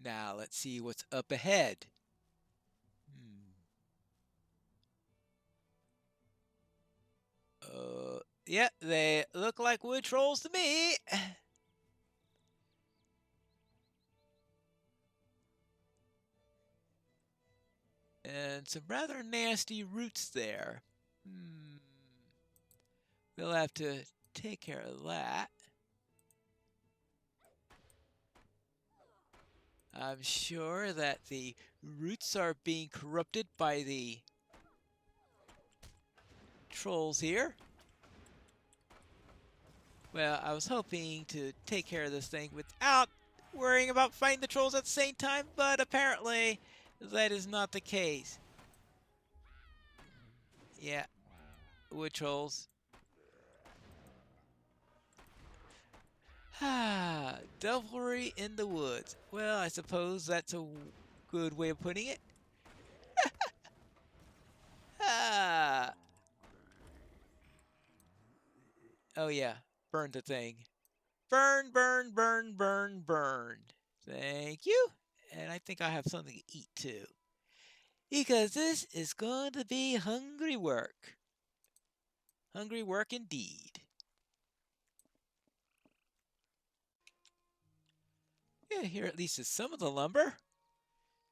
Now let's see what's up ahead. Yeah, they look like wood trolls to me. And some rather nasty roots there. We'll have to take care of that. I'm sure that the roots are being corrupted by the trolls here. Well, I was hoping to take care of this thing without worrying about fighting the trolls at the same time, but apparently that is not the case. Yeah, wood trolls. Ah, devilry in the woods. Well, I suppose that's a good way of putting it. Ah. Oh yeah, burn the thing. Burn, burn, burn, burn, burn. Thank you. And I think I have something to eat too. Because this is going to be hungry work. Hungry work indeed. Yeah, here at least is some of the lumber.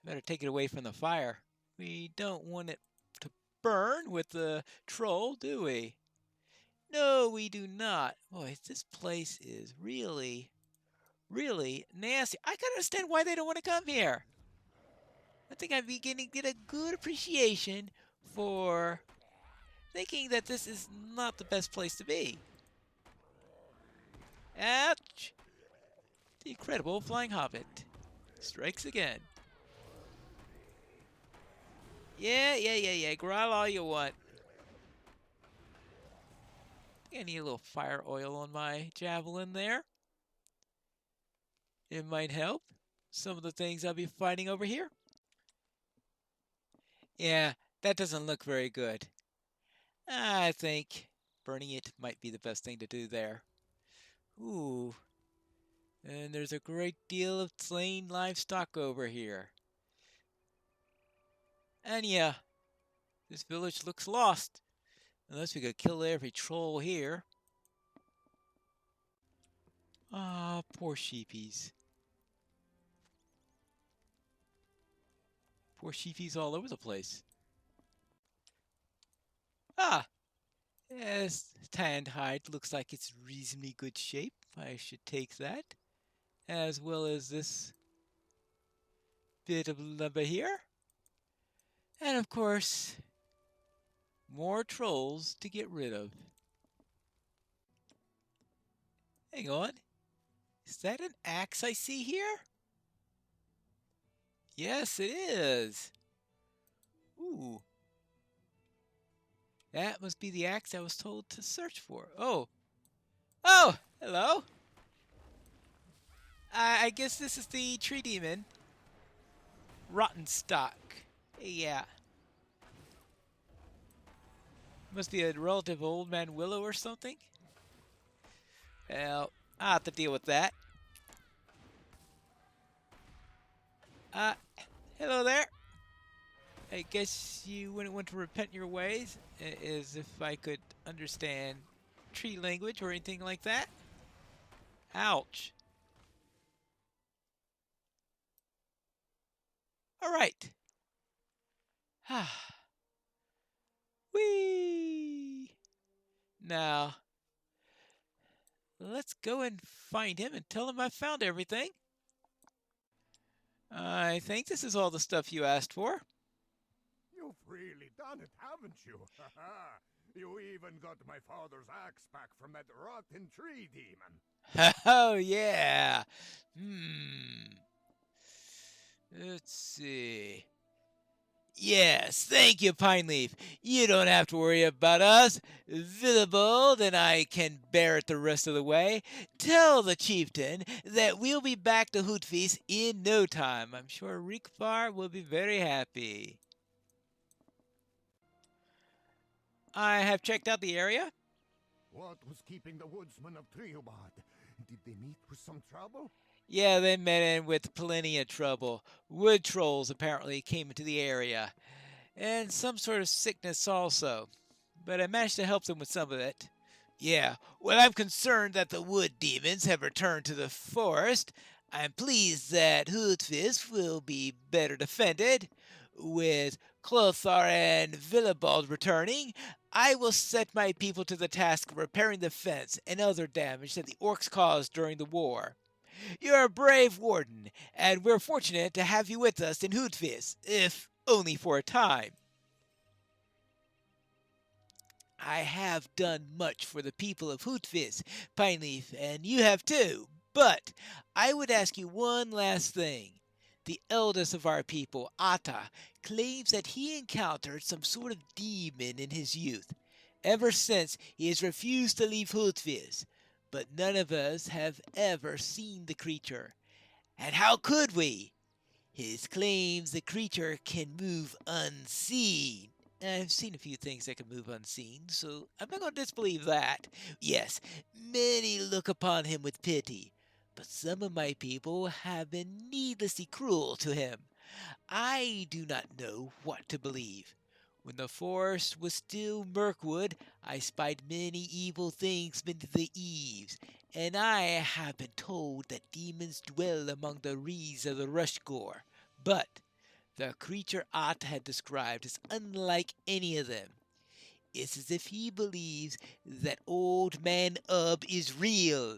Better take it away from the fire. We don't want it to burn with the troll, do we? No, we do not. Boy, this place is really, really nasty. I can understand why they don't want to come here. I think I'm beginning to get a good appreciation for thinking that this is not the best place to be. Ouch! The incredible flying hobbit strikes again. Yeah. Growl all you want. I need a little fire oil on my javelin there. It might help some of the things I'll be fighting over here. Yeah, that doesn't look very good. I think burning it might be the best thing to do there. Ooh, and there's a great deal of slain livestock over here. And yeah, this village looks lost. Unless we could kill every troll here. Ah, poor sheepies. Poor sheepies all over the place. Ah, yes, tanned hide looks like it's reasonably good shape. I should take that. As well as this bit of lumber here. And of course, more trolls to get rid of. Hang on. Is that an axe I see here? Yes, it is. Ooh. That must be the axe I was told to search for. Oh. Oh, hello. I guess this is the tree demon. Rotten stock. Yeah. Must be a relative old man Willow or something. Well, I'll have to deal with that. Uh, hello there. I guess you wouldn't want to repent your ways, as if I could understand tree language or anything like that. Ouch. All right. Whee! Now, let's go and find him and tell him I found everything. I think this is all the stuff you asked for. You've really done it, haven't you? You even got my father's axe back from that rotten tree demon. Oh, yeah. Let's see. Yes, thank you, Pineleaf. You don't have to worry about us. Villebold and I can bear it the rest of the way. Tell the chieftain that we'll be back to Hootfeast in no time. I'm sure Rikvar will be very happy. I have checked out the area. What was keeping the woodsmen of Triobad? Did they meet with some trouble? Yeah, they met in with plenty of trouble. Wood trolls apparently came into the area, and some sort of sickness also. But I managed to help them with some of it. Yeah, well, I'm concerned that the wood demons have returned to the forest. I'm pleased that Hoodfist will be better defended. With Clothar and Willibald returning, I will set my people to the task of repairing the fence and other damage that the orcs caused during the war. You're a brave warden, and we're fortunate to have you with us in Hoodfist, if only for a time. I have done much for the people of Hootfist, Pineleaf, and you have too. But I would ask you one last thing. The eldest of our people, Atta, claims that he encountered some sort of demon in his youth. Ever since, he has refused to leave Hootfist, but none of us have ever seen the creature. And how could we? His claims the creature can move unseen. I've seen a few things that can move unseen, so I'm not going to disbelieve that. Yes, many look upon him with pity, but some of my people have been needlessly cruel to him. I do not know what to believe. When the forest was still Mirkwood, I spied many evil things beneath the eaves, and I have been told that demons dwell among the reeds of the Rushgore. But the creature Ott had described is unlike any of them. It's as if he believes that Old Man Ub is real.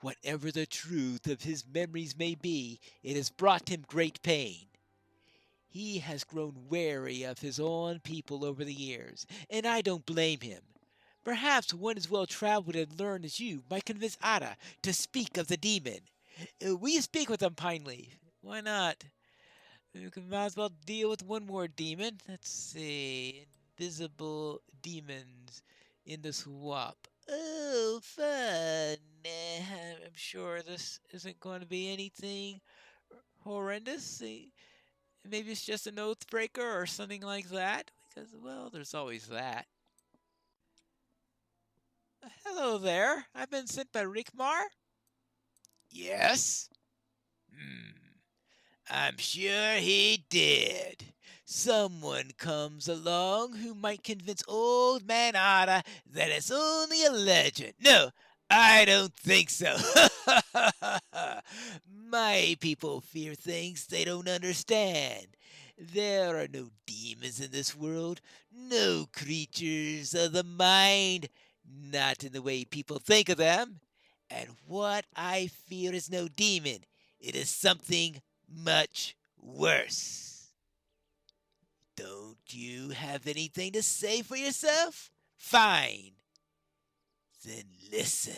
Whatever the truth of his memories may be, it has brought him great pain. He has grown wary of his own people over the years, and I don't blame him. Perhaps one as well traveled and learned as you might convince Ada to speak of the demon. Will you speak with him, Pineleaf? Why not? We might as well deal with one more demon. Let's see. Invisible demons in the swamp. Oh, fun. I'm sure this isn't going to be anything horrendous. Maybe it's just an oath breaker or something like that. Because, well, there's always that. Hello there. I've been sent by Rickmar. Yes? Hmm. I'm sure he did. Someone comes along who might convince Old Man Otter that it's only a legend. No, I don't think so. My people fear things they don't understand. There are no demons in this world, no creatures of the mind, not in the way people think of them. And what I fear is no demon, it is something much worse. Don't you have anything to say for yourself? Fine. Then listen.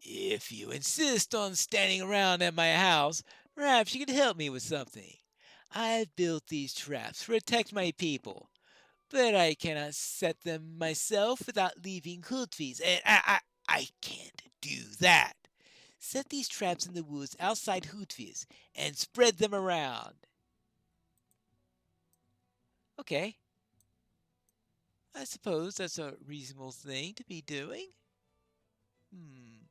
If you insist on standing around at my house, perhaps you can help me with something. I've built these traps to protect my people, but I cannot set them myself without leaving Hoodfees, and I can't do that. Set these traps in the woods outside Hootfies and spread them around. Okay, I suppose that's a reasonable thing to be doing. Hmm.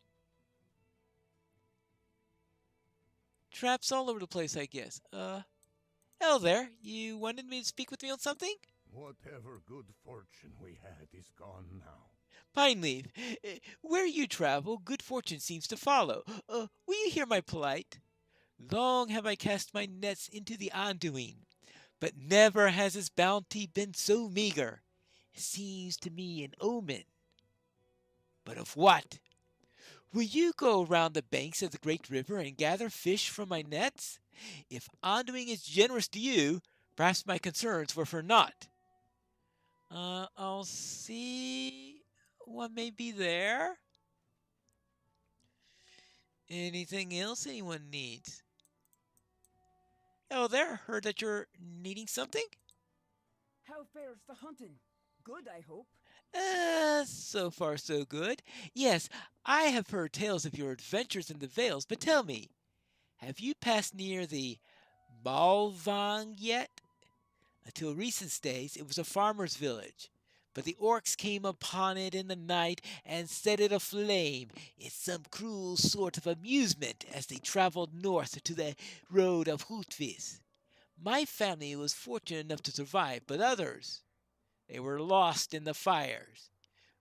Traps all over the place, I guess. Hello there. You wanted me to speak with me on something? Whatever good fortune we had is gone now. Pineleaf, where you travel, good fortune seems to follow. Will you hear my plight? Long have I cast my nets into the Anduin, but never has its bounty been so meager. It seems to me an omen. But of what? Will you go around the banks of the great river and gather fish from my nets? If Anduin is generous to you, perhaps my concerns were for naught. I'll see what may be there. Anything else anyone needs? Oh, there. Heard that you're needing something? How fares the hunting? Good, I hope. So far so good. Yes, I have heard tales of your adventures in the Vales, but tell me, have you passed near the Malvang yet? Until recent days, it was a farmer's village, but the orcs came upon it in the night and set it aflame in some cruel sort of amusement as they traveled north to the road of Hutvis. My family was fortunate enough to survive, but others, they were lost in the fires.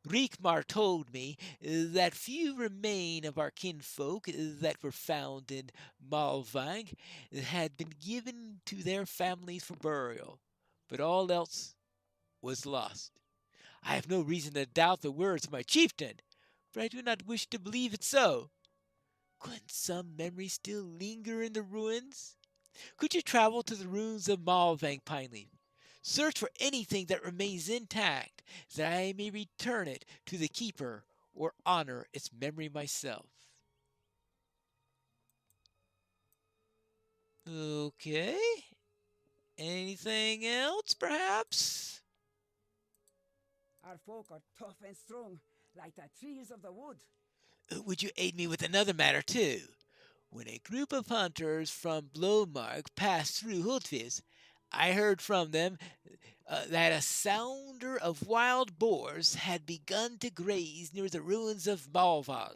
Riekmar told me that few remain of our kinfolk that were found in Malvang had been given to their families for burial, but all else was lost. I have no reason to doubt the words of my chieftain, but I do not wish to believe it so. Couldn't some memory still linger in the ruins? Could you travel to the ruins of Malvang, Pineleaf? Search for anything that remains intact, that I may return it to the keeper or honor its memory myself. Okay. Anything else, perhaps? Our folk are tough and strong, like the trees of the wood. Would you aid me with another matter, too? When a group of hunters from Blowmark passed through Hultvis, I heard from them that a sounder of wild boars had begun to graze near the ruins of Malvang.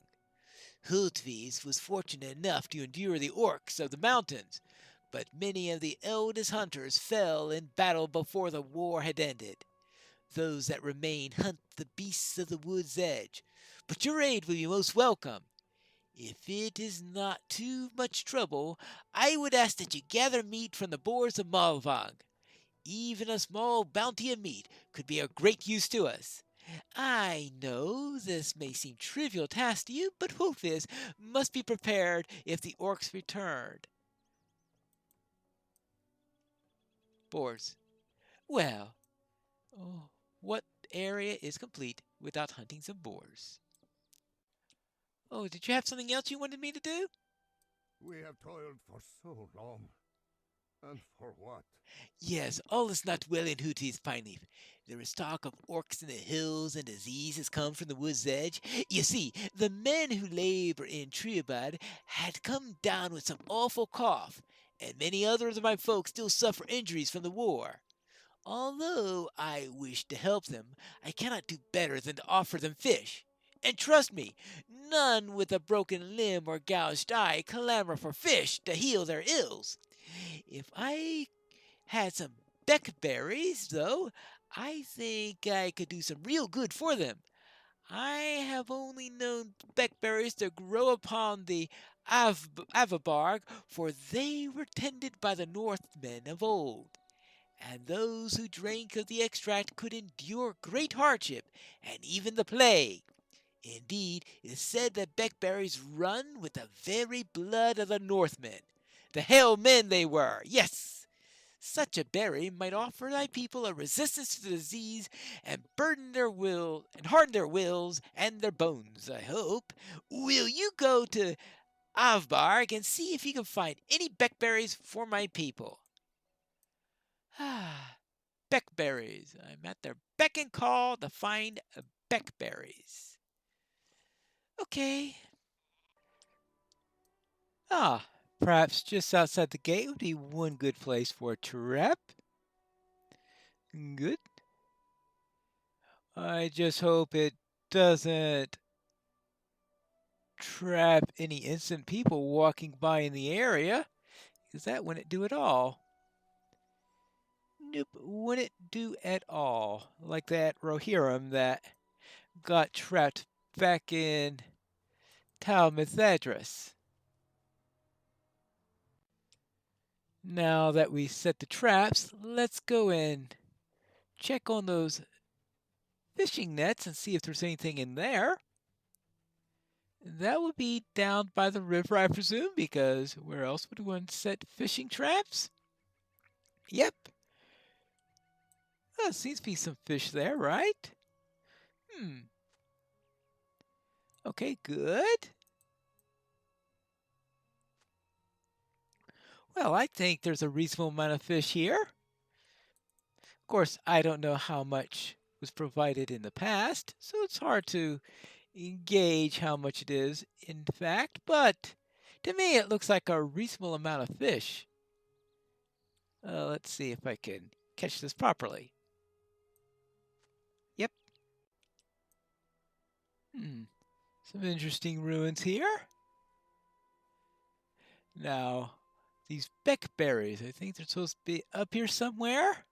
Hultvis was fortunate enough to endure the orcs of the mountains, but many of the eldest hunters fell in battle before the war had ended. Those that remain hunt the beasts of the wood's edge, but your aid will be most welcome. If it is not too much trouble, I would ask that you gather meat from the boars of Malvang. Even a small bounty of meat could be of great use to us. I know this may seem trivial task to you, but Hufis must be prepared if the orcs returned. Boars. Well, oh, what area is complete without hunting some boars? Oh, did you have something else you wanted me to do? We have toiled for so long. And for what? Yes, all is not well in Hooty's Pineleaf. There is talk of orcs in the hills, and disease has come from the wood's edge. You see, the men who labor in Triabad had come down with some awful cough, and many others of my folk still suffer injuries from the war. Although I wish to help them, I cannot do better than to offer them fish. And trust me, none with a broken limb or gouged eye clamor for fish to heal their ills. If I had some beckberries, though, I think I could do some real good for them. I have only known beckberries to grow upon the Avabarg, for they were tended by the Northmen of old, and those who drank of the extract could endure great hardship and even the plague. Indeed, it is said that beckberries run with the very blood of the Northmen. The hell men they were, yes! Such a berry might offer thy people a resistance to the disease and harden their wills and their bones, I hope. Will you go to Avbarg and see if you can find any beckberries for my people? Ah, beckberries. I'm at their beck and call to find beckberries. Okay. Ah, perhaps just outside the gate would be one good place for a trap. Good. I just hope it doesn't trap any innocent people walking by in the area, because that wouldn't do at all. Nope, wouldn't do at all. Like that Rohirrim that got trapped back in Talmud's address. Now that we set the traps, let's go and check on those fishing nets and see if there's anything in there. That would be down by the river, I presume, because where else would one set fishing traps? Yep. Oh, seems to be some fish there, right? Okay, good. Well, I think there's a reasonable amount of fish here. Of course, I don't know how much was provided in the past, so it's hard to gauge how much it is in fact, but to me it looks like a reasonable amount of fish. Let's see if I can catch this properly. Yep, Some interesting ruins here. Now, these beckberries, I think they're supposed to be up here somewhere.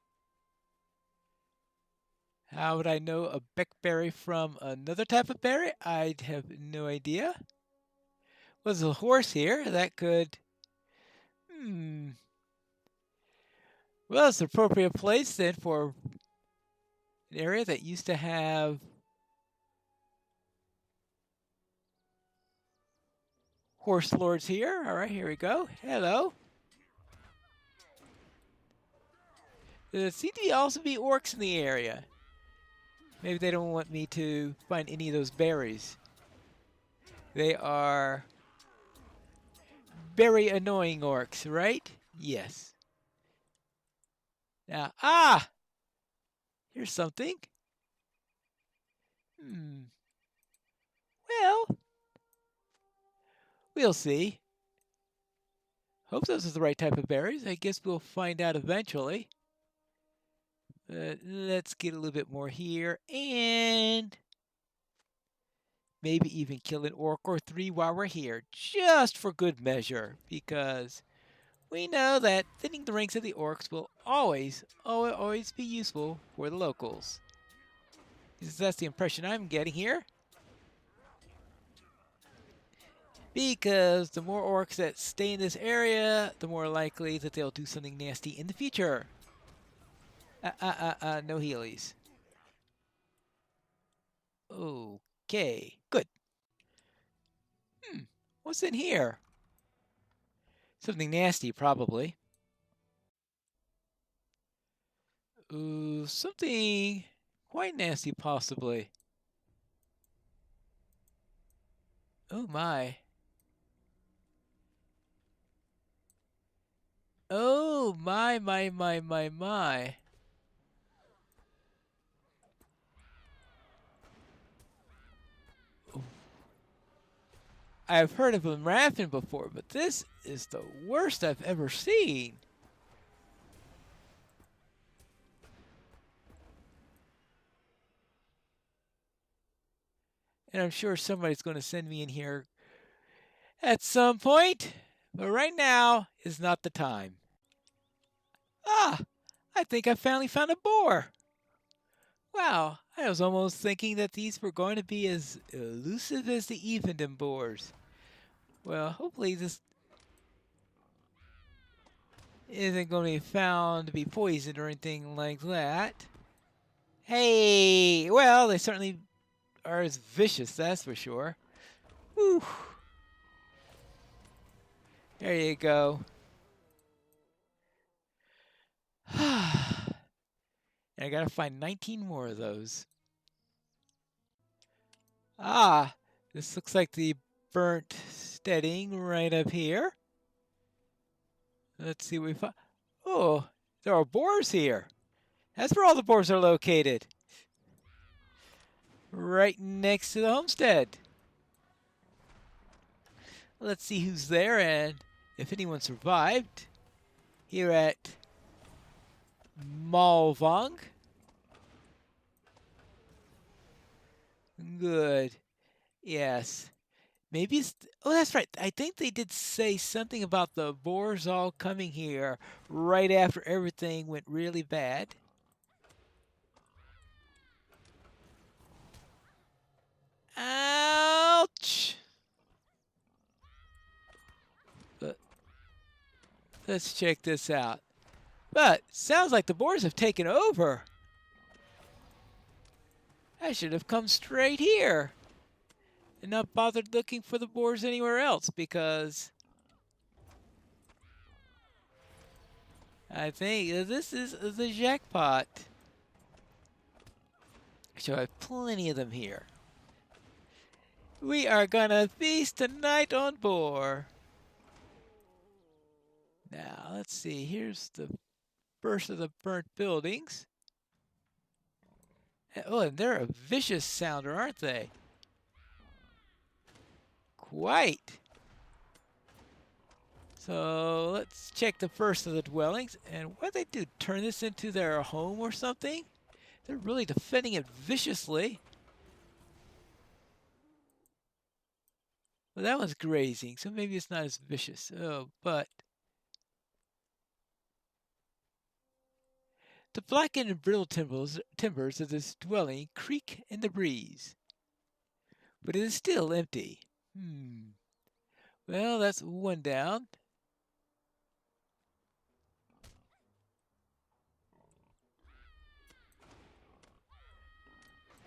How would I know a beckberry from another type of berry? I'd have no idea. Well, there's a horse here. That could... Well, it's the appropriate place then for an area that used to have horse lords here. All right, here we go. Hello. There seem to also be orcs in the area. Maybe they don't want me to find any of those berries. They are very annoying orcs, right? Yes. Now, here's something. Well, we'll see. Hope those are the right type of berries. I guess we'll find out eventually. Let's get a little bit more here and maybe even kill an orc or three while we're here, just for good measure, because we know that thinning the ranks of the orcs will always be useful for the locals. That's the impression I'm getting here. Because the more orcs that stay in this area, the more likely that they'll do something nasty in the future. No healies. Okay, good. What's in here? Something nasty, probably. Ooh, something quite nasty, possibly. Oh my. Oh my. I've heard of them rapping before, but this is the worst I've ever seen. And I'm sure somebody's going to send me in here at some point, but right now is not the time. I think I finally found a boar. Wow, I was almost thinking that these were going to be as elusive as the Evendom boars. Well, hopefully this isn't going to be found to be poisoned or anything like that. Hey, well, they certainly are as vicious, that's for sure. Whew. There you go. And I gotta find 19 more of those. This looks like the burnt steading right up here. Let's see what we find. Oh, there are boars here. That's where all the boars are located. Right next to the homestead. Let's see who's there and if anyone survived. Here at Malvang. Good. Yes. Maybe it's... Oh, that's right. I think they did say something about the boars all coming here right after everything went really bad. Ouch! But let's check this out. But sounds like the boars have taken over. I should have come straight here and not bothered looking for the boars anywhere else, because I think this is the jackpot. So I have plenty of them here. We are gonna feast tonight on boar. Now, let's see. Here's the first of the burnt buildings. Oh, and they're a vicious sounder, aren't they? Quite. So let's check the first of the dwellings. And what they do? Turn this into their home or something? They're really defending it viciously. Well, that one's grazing, so maybe it's not as vicious. Oh, but the blackened and brittle timbers of this dwelling creak in the breeze, but it is still empty. Well, that's one down.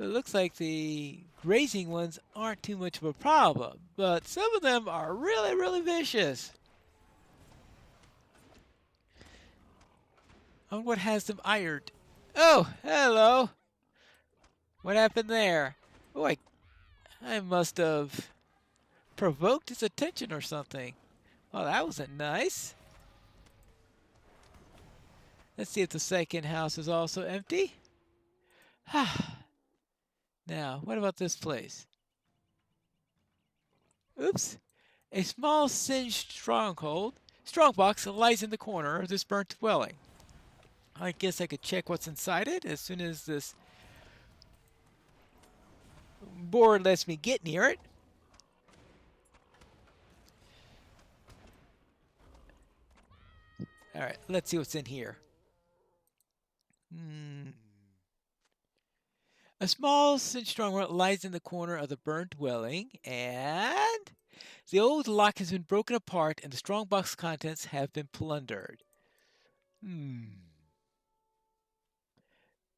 It looks like the grazing ones aren't too much of a problem, but some of them are really, really vicious. I wonder what has them ironed. Oh, hello. What happened there? Oh, I must have provoked his attention or something. Oh, that wasn't nice. Let's see if the second house is also empty. Now, what about this place? Oops. A small singed strongbox lies in the corner of this burnt dwelling. I guess I could check what's inside it as soon as this board lets me get near it. All right, let's see what's in here. A small stronghold lies in the corner of the burnt dwelling, and the old lock has been broken apart and the strongbox contents have been plundered.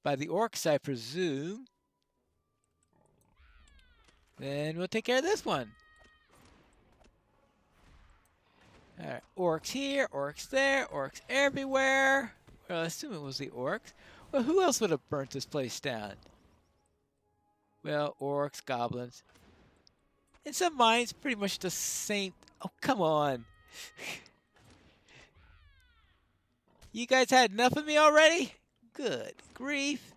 By the orcs, I presume. Then we'll take care of this one. All right, orcs here, orcs there, orcs everywhere. Well, I assume it was the orcs. Well, who else would have burnt this place down? Well, orcs, goblins. In some minds, pretty much the same. Oh, come on. You guys had enough of me already? Good grief.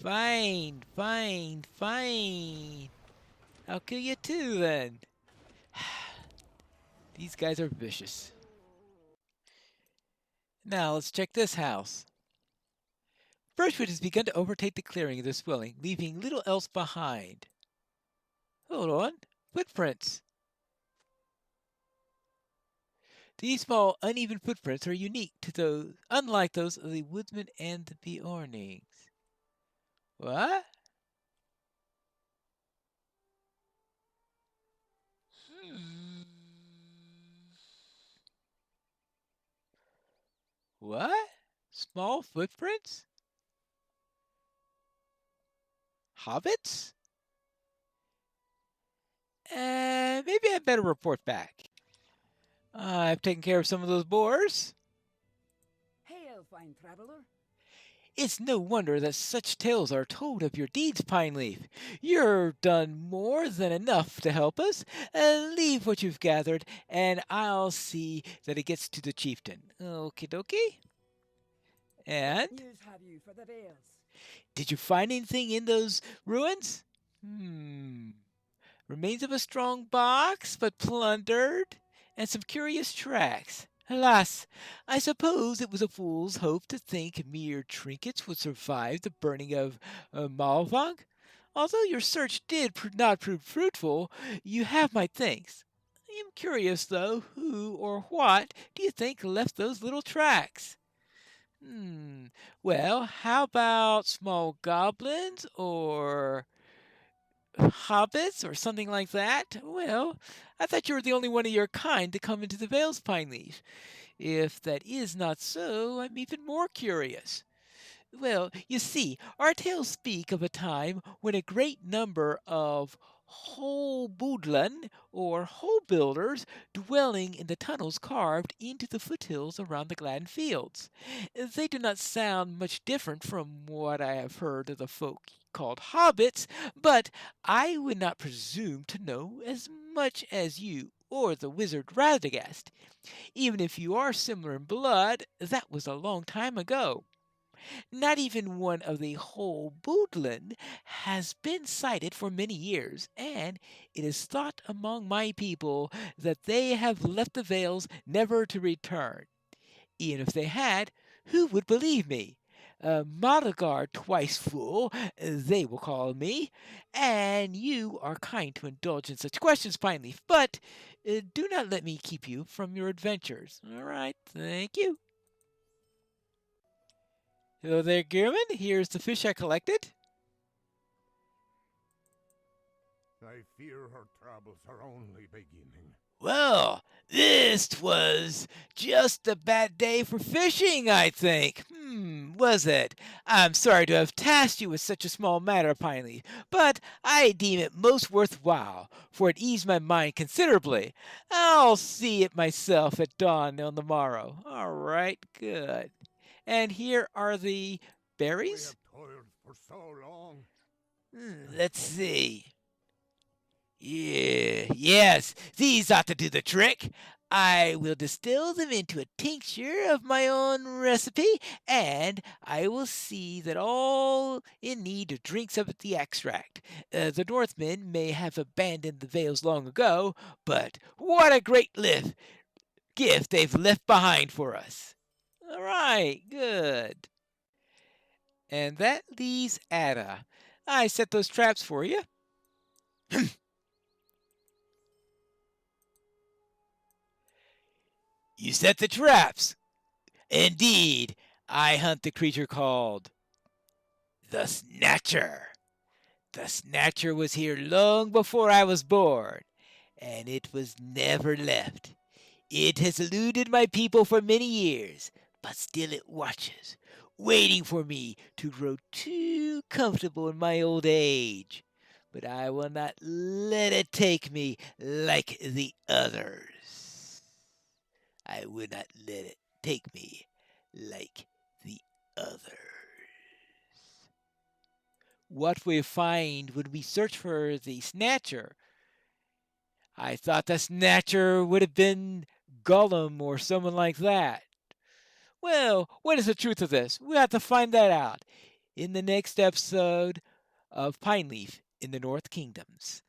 Fine, fine, fine. I'll kill you too, then. These guys are vicious. Now, let's check this house. Brushwood has begun to overtake the clearing of this dwelling, leaving little else behind. Hold on. Footprints. These small, uneven footprints are unique to those, unlike those of the woodsman and the Bjornings. What? What? Small footprints? Hobbits? Maybe I better report back. I've taken care of some of those boars. Hail, fine traveler. It's no wonder that such tales are told of your deeds, Pineleaf. You've done more than enough to help us. Leave what you've gathered, and I'll see that it gets to the chieftain. Okie dokie. And? What news have you for the Vales? Did you find anything in those ruins? Remains of a strong box, but plundered, and some curious tracks. Alas, I suppose it was a fool's hope to think mere trinkets would survive the burning of Malvang. Although your search did not prove fruitful, you have my thanks. I am curious, though, who or what do you think left those little tracks? Well, how about small goblins or hobbits or something like that? Well, I thought you were the only one of your kind to come into the Vales, Pineleaf. If that is not so, I'm even more curious. Well, you see, our tales speak of a time when a great number of Holbudlan or hole builders dwelling in the tunnels carved into the foothills around the Gladden Fields. They do not sound much different from what I have heard of the folk called hobbits, but I would not presume to know as much as you or the wizard Radagast. Even if you are similar in blood, that was a long time ago. Not even one of the whole Boodland has been sighted for many years, and it is thought among my people that they have left the Vales never to return. Even if they had, who would believe me? Madagar twice full, they will call me, and you are kind to indulge in such questions, Pineleaf, but do not let me keep you from your adventures. All right, thank you. Hello there, Gearman. Here's the fish I collected. I fear her troubles are only beginning. Well, this was just a bad day for fishing, I think. Was it? I'm sorry to have tasked you with such a small matter, Pineleaf, but I deem it most worthwhile, for it eased my mind considerably. I'll see it myself at dawn on the morrow. All right, good. And here are the We berries. have toiled for so long. Let's see. Yes, these ought to do the trick. I will distill them into a tincture of my own recipe, and I will see that all in need of drinks of the extract. The Northmen may have abandoned the vales long ago, but what a great gift they've left behind for us. All right, good. And that leaves Ada. I set those traps for you. You set the traps. Indeed, I hunt the creature called the Snatcher. The Snatcher was here long before I was born, and it was never left. It has eluded my people for many years, but still it watches, waiting for me to grow too comfortable in my old age. But I will not let it take me like the others. I will not let it take me like the others. What we find when we search for the Snatcher, I thought the Snatcher would have been Gollum or someone like that. Well, what is the truth of this? We have to find that out in the next episode of Pineleaf in the North Kingdoms.